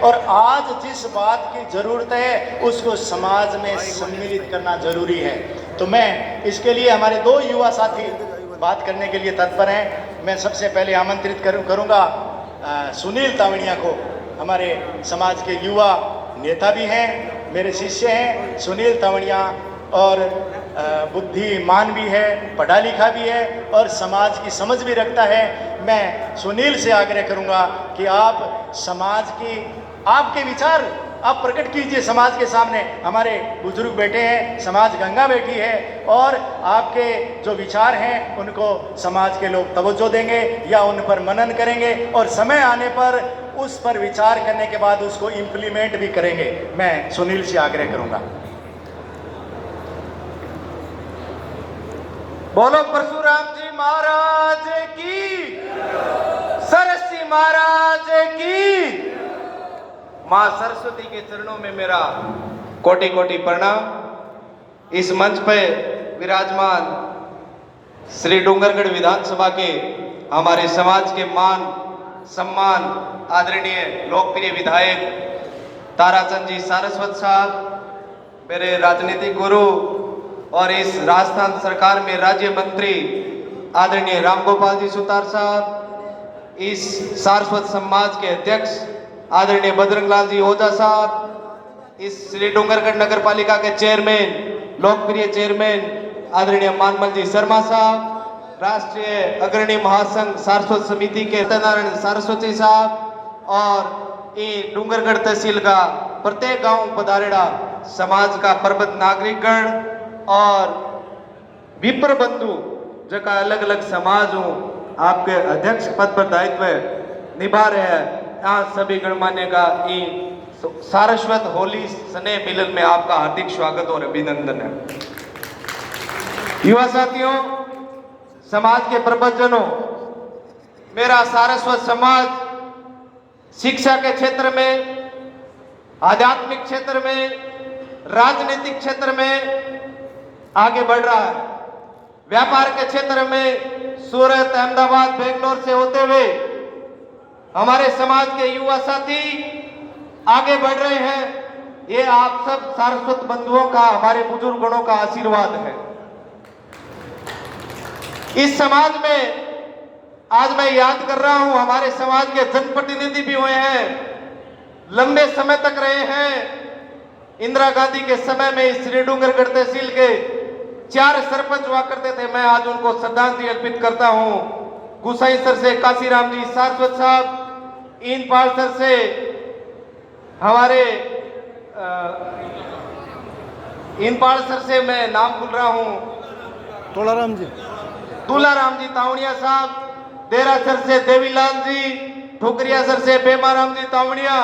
और आज जिस बात की जरूरत है उसको समाज में सम्मिलित करना जरूरी है। तो मैं इसके लिए हमारे दो युवा साथी बात करने के लिए तत्पर हैं। मैं सबसे पहले आमंत्रित करूंगा सुनील तावड़िया को। हमारे समाज के युवा नेता भी हैं, मेरे शिष्य हैं सुनील तावड़िया, और बुद्धिमान भी है, पढ़ा लिखा भी है और समाज की समझ भी रखता है। मैं सुनील से आग्रह करूंगा कि आप समाज की आपके विचार आप प्रकट कीजिए समाज के सामने। हमारे बुजुर्ग बैठे हैं, समाज गंगा बैठी है, और आपके जो विचार हैं उनको समाज के लोग तवज्जो देंगे या उन पर मनन करेंगे और समय आने पर उस पर विचार करने के बाद उसको इम्प्लीमेंट भी करेंगे। मैं सुनील से आग्रह करूंगा। बोलो परशुराम जी महाराज की, सरस्वती महाराज की। मां सरस्वती के चरणों में मेरा कोटि कोटि प्रणाम। इस मंच पे विराजमान श्री डूंगरगढ़ विधानसभा के हमारे समाज के मान सम्मान आदरणीय लोकप्रिय विधायक ताराचंद जी सारस्वत साहब, मेरे राजनीतिक गुरु और इस राजस्थान सरकार में राज्य मंत्री आदरणीय रामगोपाल जी सुतार साहब, इस सारस्वत समाज के अध्यक्ष आदरणीय बजरंगलाल जी ओझा साहब, इस श्री डूंगरगढ़ नगर पालिका के चेयरमैन लोकप्रिय चेयरमैन आदरणीय मानमल जी शर्मा साहब, राष्ट्रीय अग्रणी महासंघ सारस्वत समिति के सत्यनारायण सारस्वती साहब, और ये डूंगरगढ़ तहसील का प्रत्येक गांव पधारेड़ा समाज का प्रबुद्ध नागरिकगण और विप्र बंधु जका अलग अलग समाज हूँ आपके अध्यक्ष पद पर दायित्व निभा रहे हैं, यहाँ सभी गणमान्य का सारस्वत होली स्नेह मिलन में आपका हार्दिक स्वागत और अभिनंदन है। युवा साथियों, समाज के प्रबंधजनों, मेरा सारस्वत समाज शिक्षा के क्षेत्र में, आध्यात्मिक क्षेत्र में, राजनीतिक क्षेत्र में आगे बढ़ रहा है। व्यापार के क्षेत्र में सूरत, अहमदाबाद, बेंगलोर से होते हुए हमारे समाज के युवा साथी आगे बढ़ रहे हैं। ये आप सब सारस्वत बंधुओं का, हमारे बुजुर्गों का आशीर्वाद है। इस समाज में आज मैं याद कर रहा हूं, हमारे समाज के जनप्रतिनिधि भी हुए हैं, लंबे समय तक रहे हैं। इंदिरा गांधी के समय में श्री डूंगरगढ़ तहसील के 4 सरपंच हुआ करते थे। मैं आज उनको श्रद्धांजलि अर्पित करता हूं। गुसाई सर से काशीराम जी सारस्वत साहब, इनपाल सर से हमारे इनपाल सर से मैं नाम भूल रहा हूं, तुलाराम जी तावड़िया साहब, देरा सर से देवीलाल जी, ठुकरिया सर से बेमाराम जी तावड़िया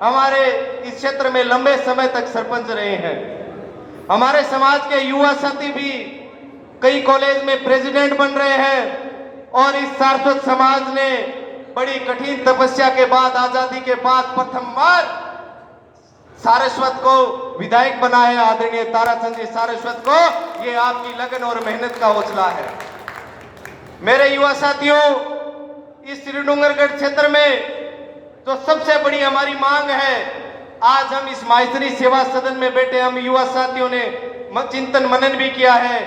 हमारे इस क्षेत्र में लंबे समय तक सरपंच रहे हैं। हमारे समाज के युवा साथी भी कई कॉलेज में प्रेसिडेंट बन रहे हैं, और इस सारस्वत समाज ने बड़ी कठिन तपस्या के बाद, आजादी के बाद प्रथम बार सारस्वत को विधायक बनाया आदरणीय ताराचंद जी सारस्वत को। ये आपकी लगन और मेहनत का हौसला है। मेरे युवा साथियों, इस श्री डूंगरगढ़ क्षेत्र में जो सबसे बड़ी हमारी मांग है, आज हम इस माहेश्वरी सेवा सदन में बैठे हम युवा साथियों ने चिंतन मनन भी किया है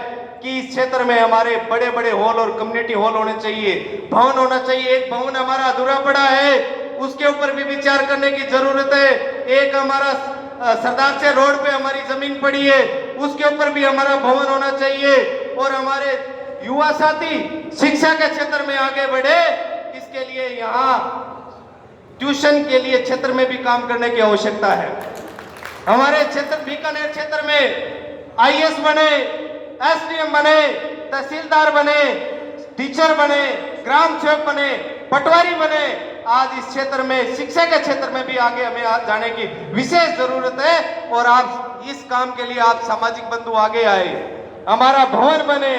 कि इस क्षेत्र में हमारे बड़े बड़े हॉल और कम्युनिटी हॉल होने चाहिए, भवन होना चाहिए। एक भवन हमारा अधूरा पड़ा है, उसके ऊपर भी विचार करने की जरूरत है। एक हमारा सरदार से रोड पे हमारी जमीन पड़ी है, उसके ऊपर भी हमारा भवन होना चाहिए। और हमारे युवा साथी शिक्षा के क्षेत्र में आगे बढ़े, इसके लिए यहाँ ट्यूशन के लिए क्षेत्र में भी काम करने की आवश्यकता है। हमारे क्षेत्र बीकानेर क्षेत्र में आईएएस बने, एसडीएम बने, तहसीलदार बने, टीचर बने, ग्राम सेवक बने, पटवारी बने। आज इस क्षेत्र में शिक्षा के क्षेत्र में भी आगे हमें जाने की विशेष जरूरत है, और आप इस काम के लिए आप सामाजिक बंधु आगे आए, हमारा भवन बने,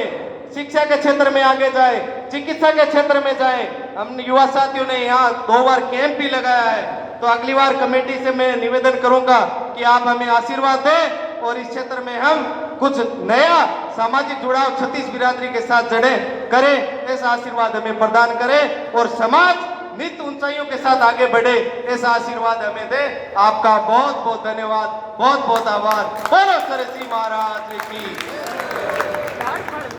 शिक्षा के क्षेत्र में आगे जाए, चिकित्सा के क्षेत्र में जाए। हम युवा साथियों ने यहाँ 2 बार कैंप भी लगाया है, तो अगली बार कमेटी से मैं निवेदन करूंगा कि आप हमें आशीर्वाद दें और इस क्षेत्र में हम कुछ नया सामाजिक जुड़ाव 36 बिरादरी के साथ जड़े करें। ऐसा आशीर्वाद हमें प्रदान करें और समाज नित ऊंचाइयों के साथ आगे बढ़े, ऐसा आशीर्वाद हमें दे। आपका बहुत बहुत धन्यवाद, बहुत बहुत आभार। बोलो सरस्वती महाराज की।